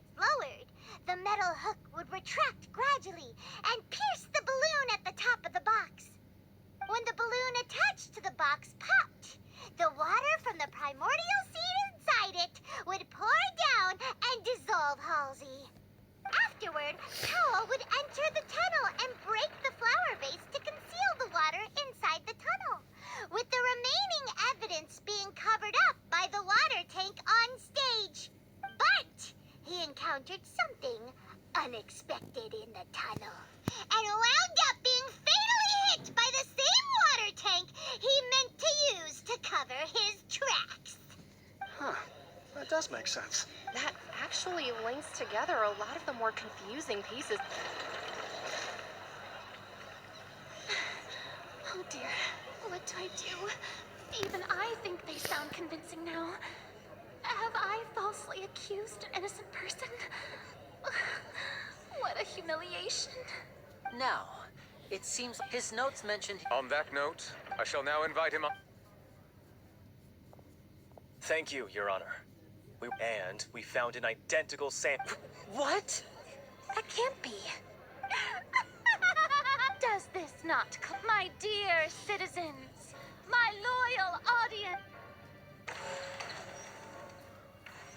it's lowered, the metal hook would retract gradually and pierce the balloon at the top of the box. When the balloon attached to the box popped, the water from the primordial seed inside it would pour down and dissolve Halsey. Afterward, Cowell would enter the tunnel and break the flower vase to conceal the water inside the tunnel, with the remaining evidence being covered up by the water tank on stage. But he encountered something unexpected in the tunnel and wound up being fatally hit by the same water tank he meant to use to cover his tracks. Huh. That does make sense. That actually links together a lot of the more confusing pieces. Oh dear, what do I do? Even I think they sound convincing now. Have I falsely accused an innocent person? What a humiliation. Now, it seems his notes mentioned... On that note, I shall now invite him up. Thank you, Your Honor. We found an identical sample. What? That can't be. Does this not, my dear citizens, my loyal audience?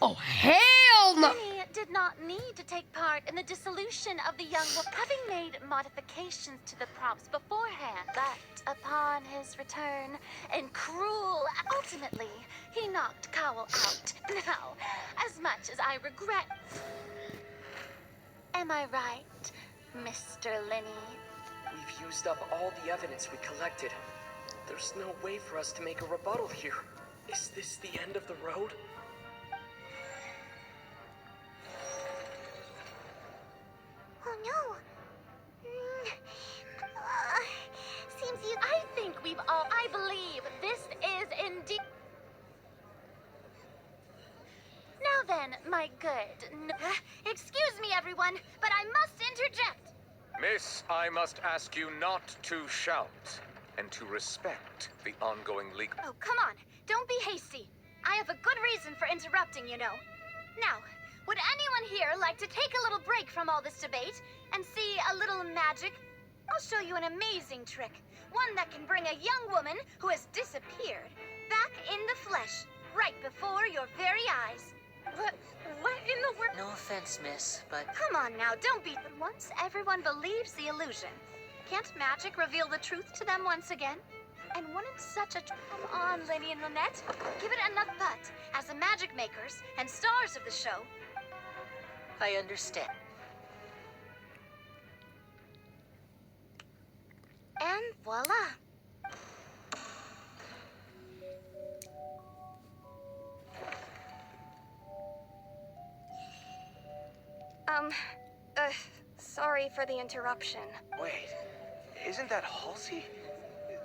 Oh, hell no! Lenny did not need to take part in the dissolution of the young woman, having made modifications to the props beforehand. But upon his return, in cruel, ultimately, he knocked Cowell out. Now, as much as I regret... Am I right, Mr. Lenny? We've used up all the evidence we collected. There's no way for us to make a rebuttal here. Is this the end of the road? Oh no. Seems you... I think we've all... I believe this is indeed... Now then, my good... Excuse me, everyone, but I must interject. Miss, I must ask you not to shout and to respect the ongoing legal... Oh, come on. Don't be hasty. I have a good reason for interrupting, you know. Now, would anyone here like to take a little break from all this debate and see a little magic? I'll show you an amazing trick. One that can bring a young woman who has disappeared back in the flesh, right before your very eyes. What in the world? No offense, miss, but... Come on now, don't be... But once everyone believes the illusion, can't magic reveal the truth to them once again? And wouldn't such a... Come on, Lenny and Lynette. Give it enough thought. As the magic makers and stars of the show. I understand. And voila. Sorry for the interruption. Wait, isn't that Halsey?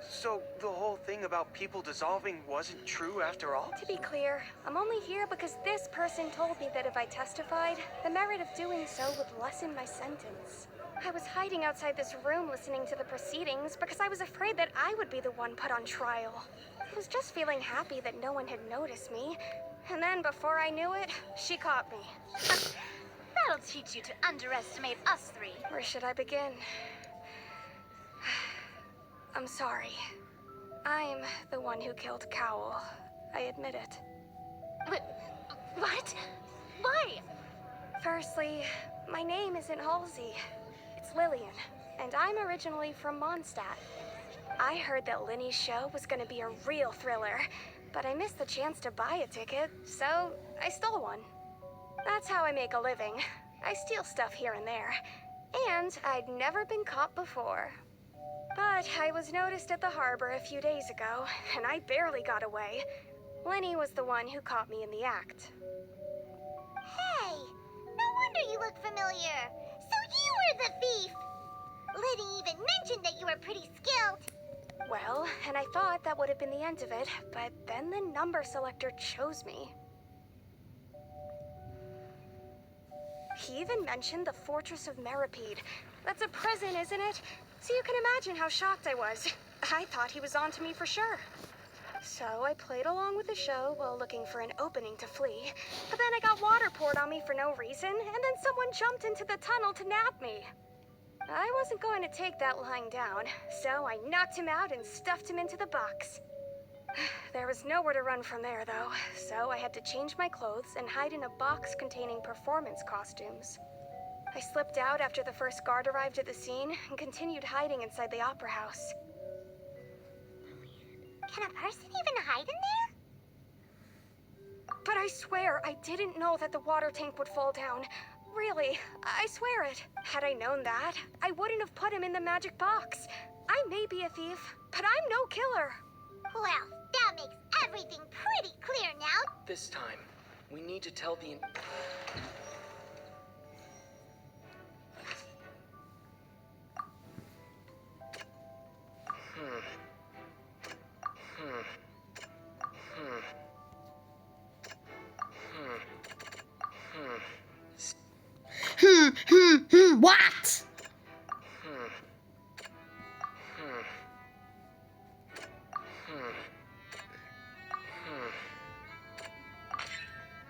So the whole thing about people dissolving wasn't true after all? To be clear, I'm only here because this person told me that if I testified, the merit of doing so would lessen my sentence. I was hiding outside this room listening to the proceedings because I was afraid that I would be the one put on trial. I was just feeling happy that no one had noticed me. And then before I knew it, she caught me. That'll teach you to underestimate us three. Where should I begin? I'm sorry. I'm the one who killed Cowell. I admit it. What? Why? Firstly, my name isn't Halsey. It's Lillian, and I'm originally from Mondstadt. I heard that Lenny's show was gonna be a real thriller, but I missed the chance to buy a ticket, so I stole one. That's how I make a living. I steal stuff here and there. And I'd never been caught before. But I was noticed at the harbor a few days ago, and I barely got away. Lenny was the one who caught me in the act. Hey, no wonder you look familiar. So you were the thief. Liddy even mentioned that you were pretty skilled. Well, and I thought that would have been the end of it, but then the number selector chose me. He even mentioned the Fortress of Meripede. That's a prison, isn't it? So you can imagine how shocked I was. I thought he was onto me for sure. So I played along with the show while looking for an opening to flee. But then I got water poured on me for no reason, and then someone jumped into the tunnel to nab me. I wasn't going to take that lying down, so I knocked him out and stuffed him into the box. There was nowhere to run from there, though, so I had to change my clothes and hide in a box containing performance costumes. I slipped out after the first guard arrived at the scene and continued hiding inside the opera house. Can a person even hide in there? But I swear I didn't know that the water tank would fall down. Really, I swear it. Had I known that, I wouldn't have put him in the magic box. I may be a thief, but I'm no killer. Well, that makes everything pretty clear now. This time, we need to tell the... What?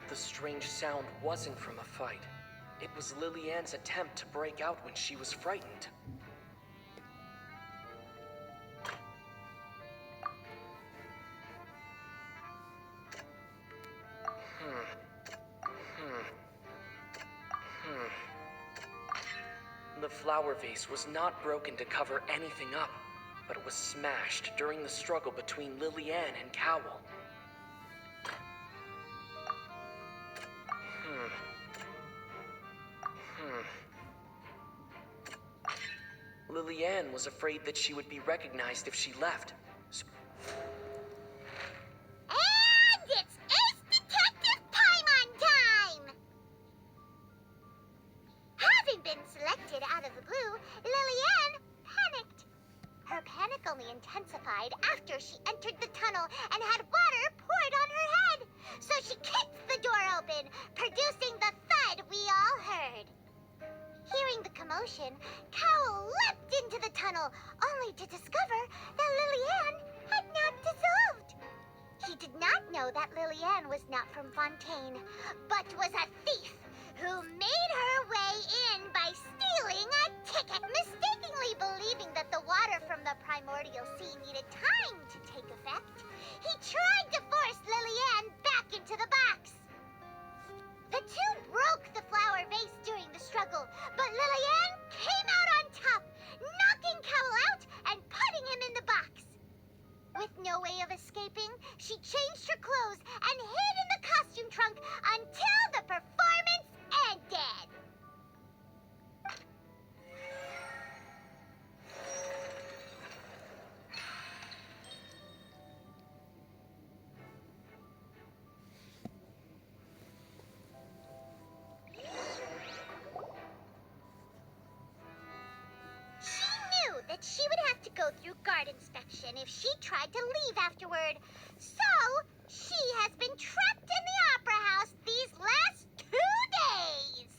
The strange sound wasn't from a fight. It was Lily-Ann's attempt to break out when she was frightened. The flower vase was not broken to cover anything up, but it was smashed during the struggle between Lily-Ann and Cowell. Lily-Ann was afraid that she would be recognized if she left. And it's Ace Detective Paimon time! Having been selected out of the blue, Lily-Ann panicked. Her panic only intensified after she entered the tunnel and had water poured on her head. So she kicked the door open, producing the thud we all heard. Hearing the commotion, Cowell leapt into the tunnel, only to discover that Lily-Ann had not dissolved. He did not know that Lily-Ann was not from Fontaine, but was a thief who made her way in by stealing a ticket, mistakenly believing that the water from the primordial sea needed time to take effect. He tried to force Lily-Ann back into the box. The two broke the flower vase during the struggle, but Lily-Ann came out on top, knocking Cowell out and putting him in the box. With no way of escaping, she changed her clothes and hid in the costume trunk until the performance ended. That she would have to go through guard inspection if she tried to leave afterward. So, she has been trapped in the Opera House these last 2 days.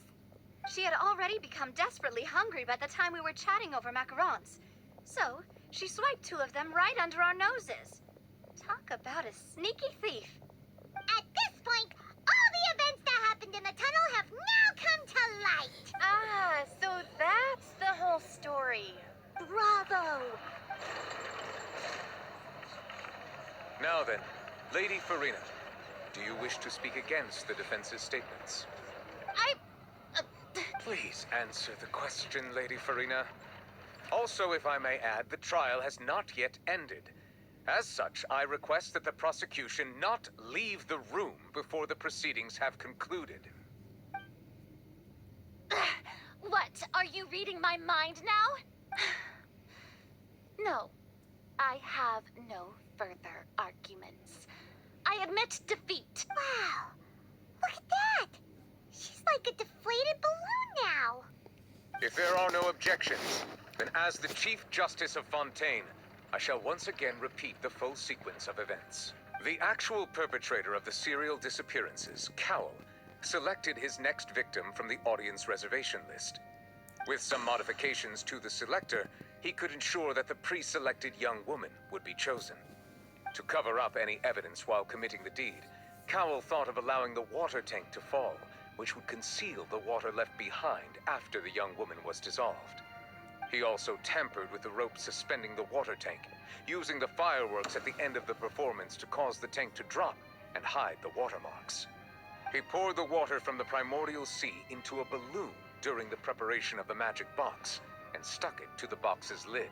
She had already become desperately hungry by the time we were chatting over macarons. So, she swiped 2 of them right under our noses. Talk about a sneaky thief. At this point, all the events that happened in the tunnel have now come to light. Ah, so that's the whole story. Bravo! Now then, Lady Farina, do you wish to speak against the defense's statements? Please answer the question, Lady Farina. Also, if I may add, the trial has not yet ended. As such, I request that the prosecution not leave the room before the proceedings have concluded. What, are you reading my mind now? No, I have no further arguments. I admit defeat. Wow! Look at that! She's like a deflated balloon now. If there are no objections, then as the Chief Justice of Fontaine, I shall once again repeat the full sequence of events. The actual perpetrator of the serial disappearances, Cowell, selected his next victim from the audience reservation list. With some modifications to the selector, he could ensure that the pre-selected young woman would be chosen. To cover up any evidence while committing the deed, Cowell thought of allowing the water tank to fall, which would conceal the water left behind after the young woman was dissolved. He also tampered with the rope suspending the water tank, using the fireworks at the end of the performance to cause the tank to drop and hide the watermarks. He poured the water from the primordial sea into a balloon during the preparation of the magic box and stuck it to the box's lid.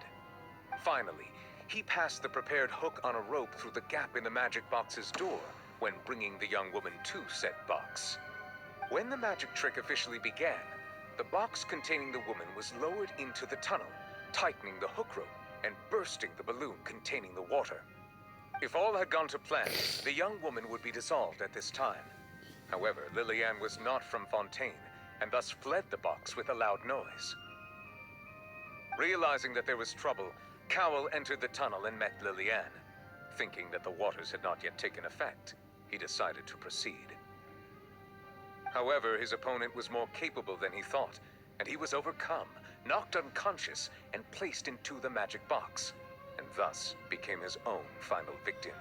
Finally, he passed the prepared hook on a rope through the gap in the magic box's door when bringing the young woman to said box. When the magic trick officially began, the box containing the woman was lowered into the tunnel, tightening the hook rope and bursting the balloon containing the water. If all had gone to plan, the young woman would be dissolved at this time. However, Lillian was not from Fontaine, and thus fled the box with a loud noise. Realizing that there was trouble, Cowell entered the tunnel and met Lillian. Thinking that the waters had not yet taken effect, he decided to proceed. However, his opponent was more capable than he thought, and he was overcome, knocked unconscious, and placed into the magic box, and thus became his own final victim.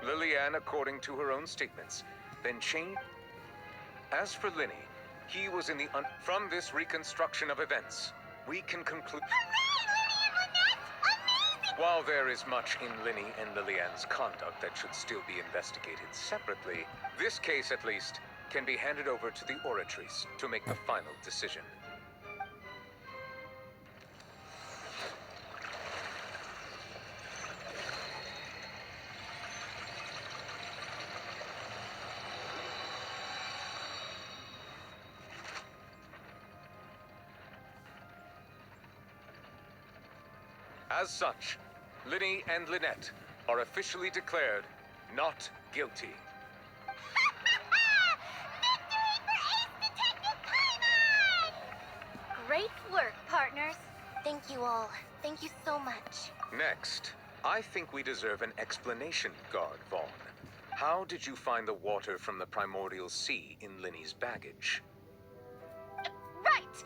Lillian, according to her own statements, then changed. As for Linny, he was in the From this reconstruction of events, we can conclude. While there is much in Linny and Lillian's conduct that should still be investigated separately, this case at least can be handed over to the Oratrice to make the final decision. As such, Linny and Lynette are officially declared not guilty. Victory for Ace Detective Paimon! Great work, partners. Thank you all. Thank you so much. Next, I think we deserve an explanation, Guard Vaughn. How did you find the water from the primordial sea in Linny's baggage? Right!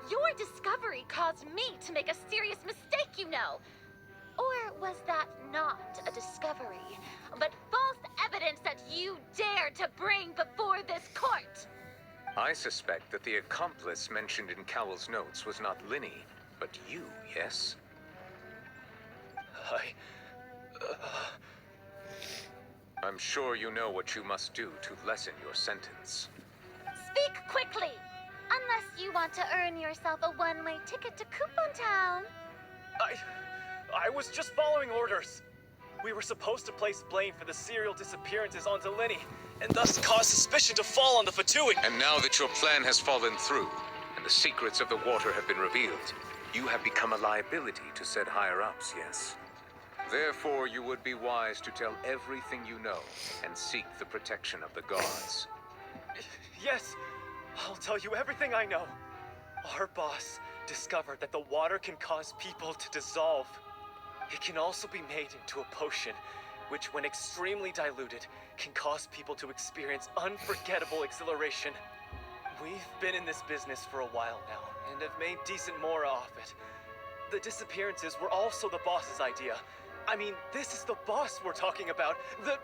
Your discovery caused me to make a serious mistake, you know. Or was that not a discovery, but false evidence that you dared to bring before this court? I suspect that the accomplice mentioned in Cowell's notes was not Linny, but you, yes? I'm sure you know what you must do to lessen your sentence. Speak quickly! Unless you want to earn yourself a one-way ticket to Coupon Town. I was just following orders. We were supposed to place blame for the serial disappearances onto Linny, and thus cause suspicion to fall on the Fatui. And now that your plan has fallen through, and the secrets of the water have been revealed, you have become a liability to said higher-ups, yes? Therefore, you would be wise to tell everything you know, and seek the protection of the gods. Yes, I'll tell you everything I know. Our boss discovered that the water can cause people to dissolve. It can also be made into a potion, which when extremely diluted, can cause people to experience unforgettable exhilaration. We've been in this business for a while now, and have made decent more off it. The disappearances were also the boss's idea. I mean, this is the boss we're talking about. The...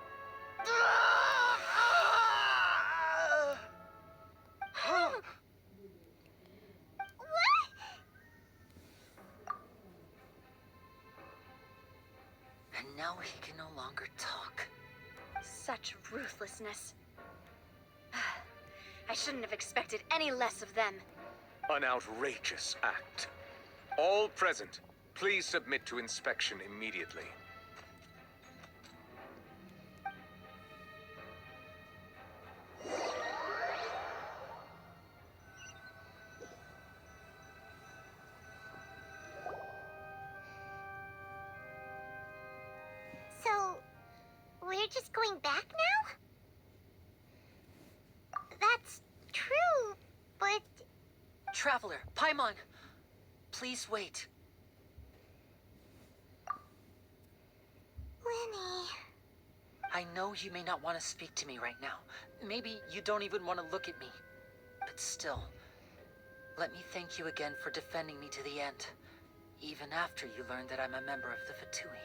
And now he can no longer talk. Such ruthlessness. I shouldn't have expected any less of them. An outrageous act. All present, please submit to inspection immediately. So, we're just going back now? That's true, but... Traveler, Paimon, please wait. Winnie... I know you may not want to speak to me right now. Maybe you don't even want to look at me. But still, let me thank you again for defending me to the end, even after you learned that I'm a member of the Fatui.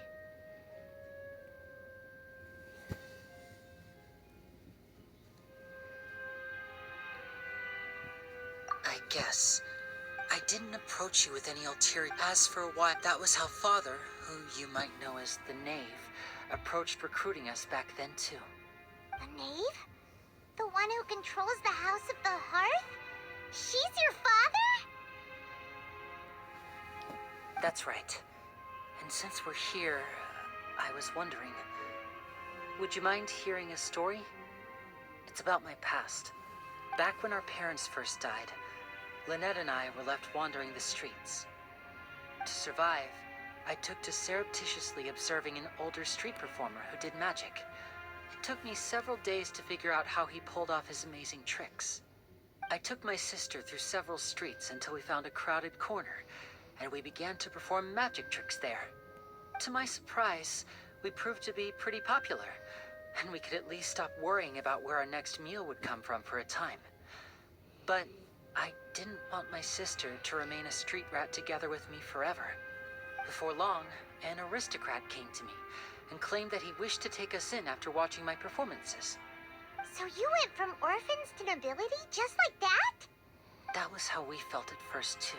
guess. I didn't approach you with any ulterior. As for why, that was how Father, who you might know as the Knave, approached recruiting us back then too. The knave? The one who controls the House of the Hearth? She's your father? That's right. And since we're here, I was wondering, would you mind hearing a story? It's about my past. Back when our parents first died, Lynette and I were left wandering the streets. To survive, I took to surreptitiously observing an older street performer who did magic. It took me several days to figure out how he pulled off his amazing tricks. I took my sister through several streets until we found a crowded corner, and we began to perform magic tricks there. To my surprise, we proved to be pretty popular, and we could at least stop worrying about where our next meal would come from for a time. But I didn't want my sister to remain a street rat together with me forever. Before long, an aristocrat came to me and claimed that he wished to take us in after watching my performances. So you went from orphans to nobility just like that? That was how we felt at first, too.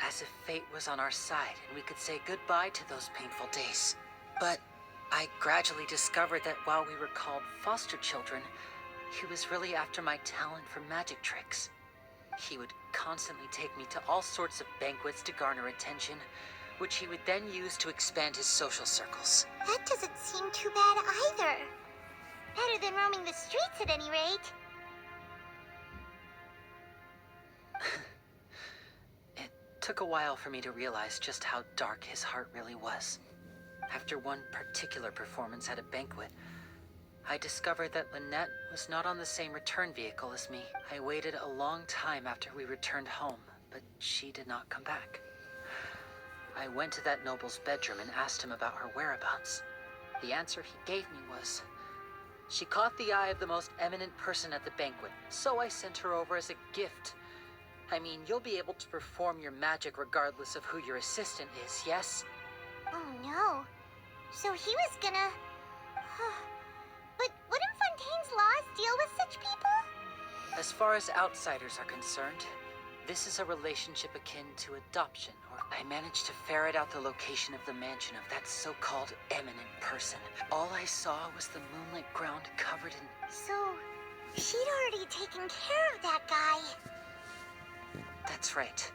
As if fate was on our side and we could say goodbye to those painful days. But I gradually discovered that while we were called foster children, he was really after my talent for magic tricks. He would constantly take me to all sorts of banquets to garner attention, which he would then use to expand his social circles. That doesn't seem too bad either. Better than roaming the streets at any rate. It took a while for me to realize just how dark his heart really was. After one particular performance at a banquet, I discovered that Lynette was not on the same return vehicle as me. I waited a long time after we returned home, but she did not come back. I went to that noble's bedroom and asked him about her whereabouts. The answer he gave me was, she caught the eye of the most eminent person at the banquet, so I sent her over as a gift. I mean, you'll be able to perform your magic regardless of who your assistant is, yes? Oh no. So he was gonna... But wouldn't Fontaine's laws deal with such people? As far as outsiders are concerned, this is a relationship akin to adoption, or I managed to ferret out the location of the mansion of that so-called eminent person. All I saw was the moonlit ground covered in... So, she'd already taken care of that guy. That's right.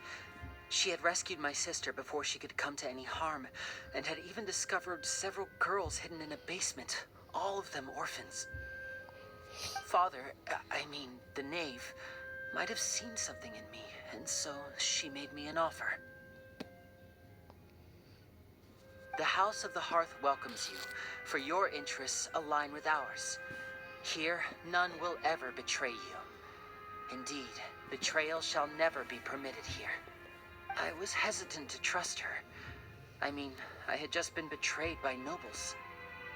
She had rescued my sister before she could come to any harm, and had even discovered several girls hidden in a basement, all of them orphans. Father, I mean, the Knave, might have seen something in me, and so she made me an offer. The House of the Hearth welcomes you, for your interests align with ours. Here, none will ever betray you. Indeed, betrayal shall never be permitted here. I was hesitant to trust her. I mean, I had just been betrayed by nobles.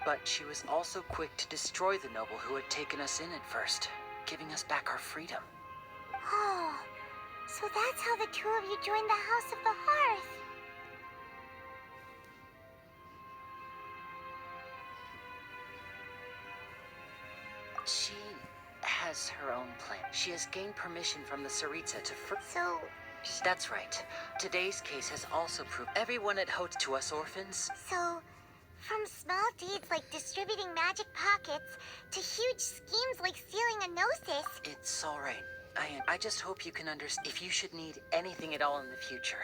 But she was also quick to destroy the noble who had taken us in at first, giving us back our freedom. Oh, so that's how the two of you joined the House of the Hearth. She has her own plan. She has gained permission from the Tsaritsa to So, That's right. Today's case has also proved everyone at Hote to us orphans. So, from small deeds like distributing magic pockets to huge schemes like stealing a Gnosis. It's all right. I just hope you can understand if you should need anything at all in the future.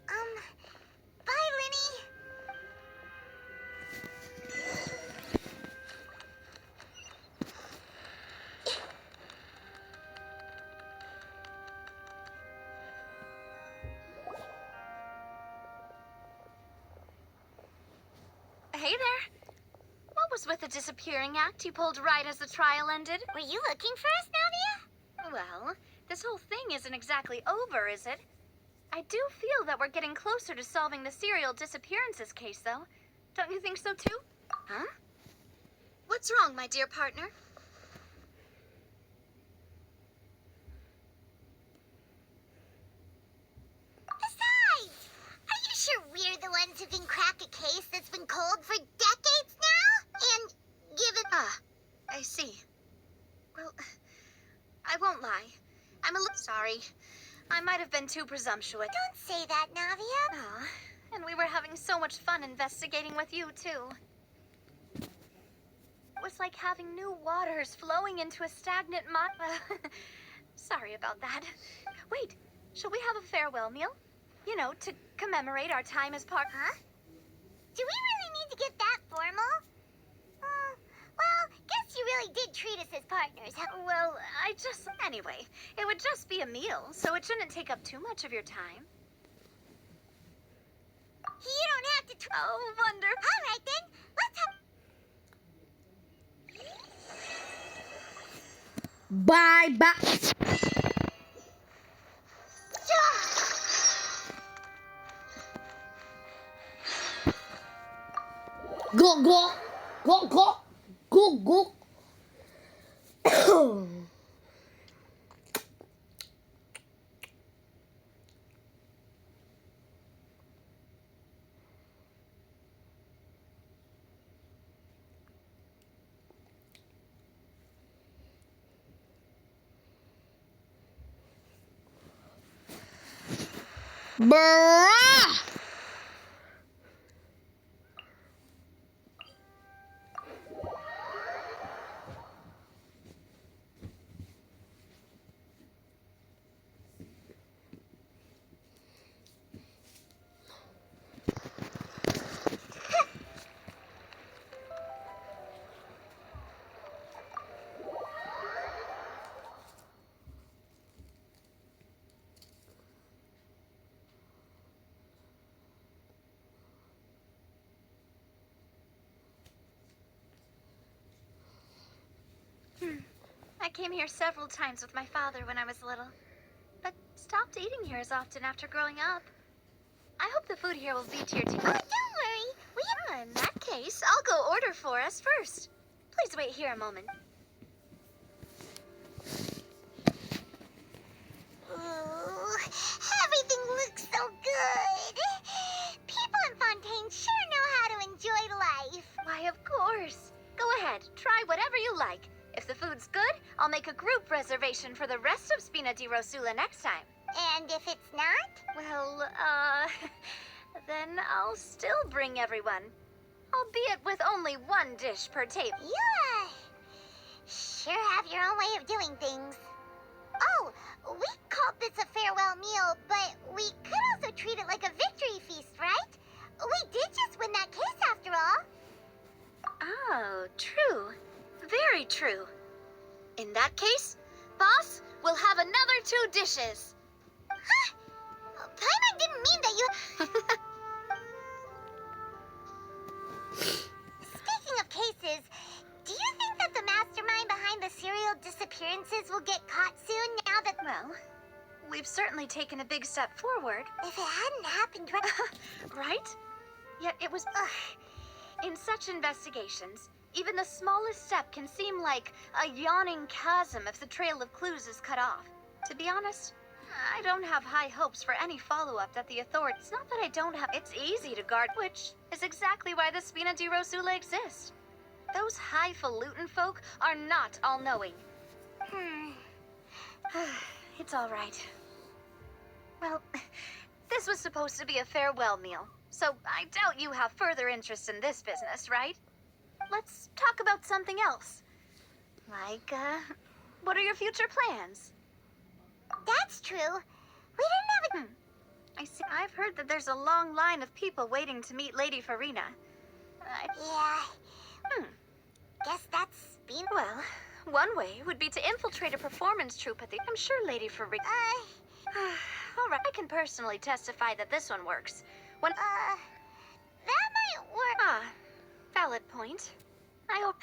Bye, Linny. Hey there. What was with the disappearing act you pulled right as the trial ended? Were you looking for us, Navia? Well, this whole thing isn't exactly over, is it? I do feel that we're getting closer to solving the serial disappearances case, though. Don't you think so, too? Huh? What's wrong, my dear partner? Besides, are you sure we're the ones who can crack a case that's been cold for decades now? And give it... Ah, I see. Well, I won't lie. I'm a little sorry. I might have been too presumptuous. Don't say that, Navia. Aw, and we were having so much fun investigating with you, too. It was like having new waters flowing into a stagnant sorry about that. Wait, shall we have a farewell meal? You know, to commemorate our time as part... Huh? Do we really need to get that formal? Well, guess you really did treat us as partners, huh? Well, Anyway, it would just be a meal, so it shouldn't take up too much of your time. You don't have to... Oh, wonderful. All right, then. Let's have... Bye bye. Go go go go go go. Bruh. I came here several times with my father when I was little, but stopped eating here as often after growing up. I hope the food here will be to your taste. Oh, don't worry. In that case, I'll go order for us first. Please wait here a moment. Ooh, everything looks so good. People in Fontaine sure know how to enjoy life. Why, of course. Go ahead, try whatever you like. If the food's good, I'll make a group reservation for the rest of Spina di Rosula next time. And if it's not? Well, then I'll still bring everyone. Albeit with only one dish per table. You sure have your own way of doing things. Oh, we called this a farewell meal, but we could also treat it like a victory feast, right? We did just win that case after all. Oh, true. Very true. In that case, boss, we'll have another 2 dishes. Huh? Paimon didn't mean that you... Speaking of cases, do you think that the mastermind behind the serial disappearances will get caught soon now that... Well, we've certainly taken a big step forward. If it hadn't happened right... Right? Yet it was... In such investigations, even the smallest step can seem like a yawning chasm if the trail of clues is cut off. To be honest, I don't have high hopes for any follow-up that the authorities... It's not that I don't have... It's easy to guard, which is exactly why the Spina di Rosula exist. Those highfalutin folk are not all-knowing. It's all right. Well, this was supposed to be a farewell meal, so I doubt you have further interest in this business, right? Let's talk about something else. Like, what are your future plans? That's true. We didn't have a... I see. I've heard that there's a long line of people waiting to meet Lady Farina. Yeah. Guess that's been... Well, one way would be to infiltrate a performance troupe at the... I'm sure Lady Farina... All right, I can personally testify that this one works. When... that might work. Valid point. I hope...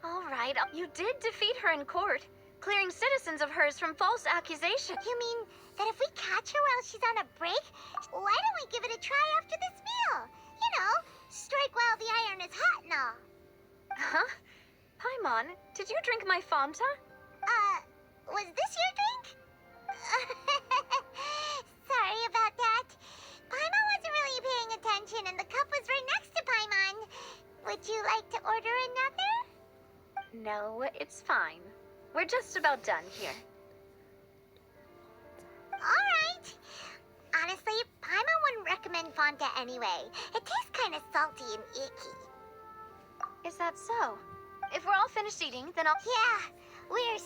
All right, you did defeat her in court, clearing citizens of hers from false accusation. You mean that if we catch her while she's on a break, why don't we give it a try after this meal? You know, strike while the iron is hot and all. Huh? Paimon, did you drink my Fanta? Was this your drink? Sorry about that. Paimon wasn't really paying attention and the cup was right next to Paimon. Would you like to order another? No, it's fine. We're just about done here. Alright. Honestly, Paimon wouldn't recommend Fonta anyway. It tastes kind of salty and icky. Is that so? If we're all finished eating, then I'll... Yeah, we're...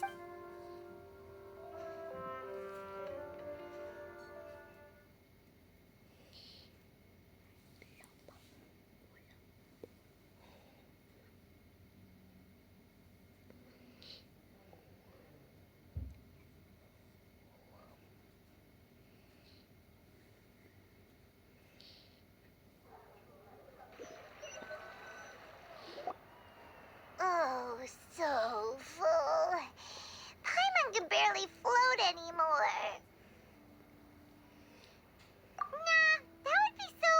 Oh, so full. Paimon can barely float anymore. Nah, that would be so...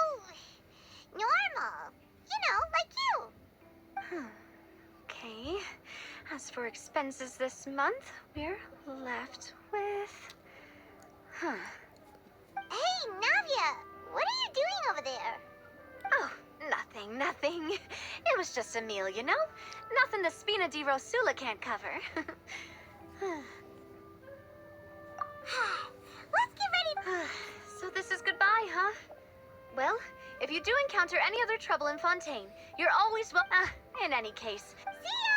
normal. You know, like you. Okay. As for expenses this month, we're left with... Hey, Navia, what are you doing over there? Oh, nothing. It was just a meal, you know? Nothing the Spina di Rosula can't cover. Let's get ready. So this is goodbye, huh? Well, if you do encounter any other trouble in Fontaine, you're always in any case. See ya!